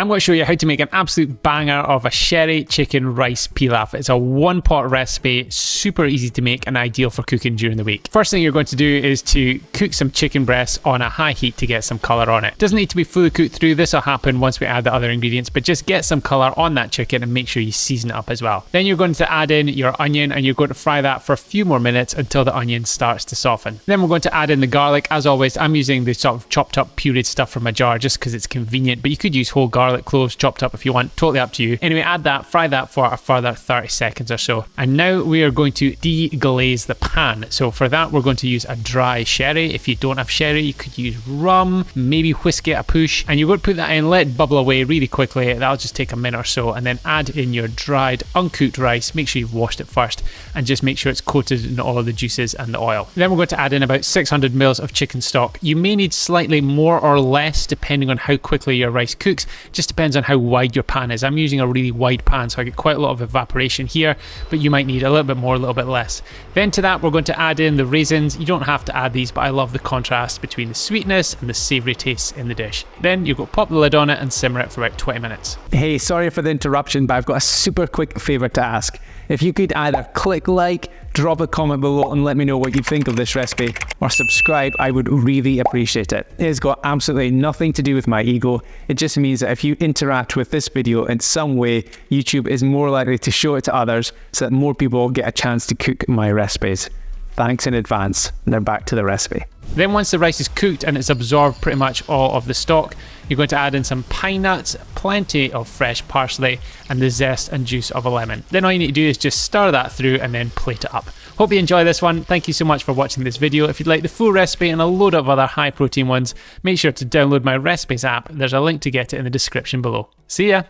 I'm going to show you how to make an absolute banger of a sherry chicken rice pilaf. It's a one-pot recipe, super easy to make and ideal for cooking during the week. First thing you're going to do is to cook some chicken breasts on a high heat to get some colour on it. Doesn't need to be fully cooked through, this will happen once we add the other ingredients, but just get some colour on that chicken and make sure you season it up as well. Then you're going to add in your onion and you're going to fry that for a few more minutes until the onion starts to soften. Then we're going to add in the garlic. As always, I'm using the sort of chopped up pureed stuff from a jar just because it's convenient, but you could use whole garlic cloves chopped up if you want, totally up to you. Anyway, add that, fry that for a further 30 seconds or so. And now we are going to deglaze the pan. So for that, we're going to use a dry sherry. If you don't have sherry, you could use rum, maybe whiskey at a push, and you're going to put that in, let it bubble away really quickly. That'll just take a minute or so, and then add in your dried, uncooked rice. Make sure you've washed it first, and just make sure it's coated in all of the juices and the oil. Then we're going to add in about 600 mils of chicken stock. You may need slightly more or less depending on how quickly your rice cooks. Just depends on how wide your pan is. I'm using a really wide pan, so I get quite a lot of evaporation here, but you might need a little bit more, a little bit less. Then to that, we're going to add in the raisins. You don't have to add these, but I love the contrast between the sweetness and the savoury tastes in the dish. Then you've got to pop the lid on it and simmer it for about 20 minutes. Hey, sorry for the interruption, but I've got a super quick favour to ask. If you could either click like, drop a comment below and let me know what you think of this recipe, or subscribe, I would really appreciate it. It has got absolutely nothing to do with my ego. It just means that if you interact with this video in some way, YouTube is more likely to show it to others so that more people get a chance to cook my recipes. Thanks in advance. Now back to the recipe. Then once the rice is cooked and it's absorbed pretty much all of the stock, you're going to add in some pine nuts, plenty of fresh parsley, and the zest and juice of a lemon. Then all you need to do is just stir that through and then plate it up. Hope you enjoy this one. Thank you so much for watching this video. If you'd like the full recipe and a load of other high protein ones, make sure to download my recipes app. There's a link to get it in the description below. See ya!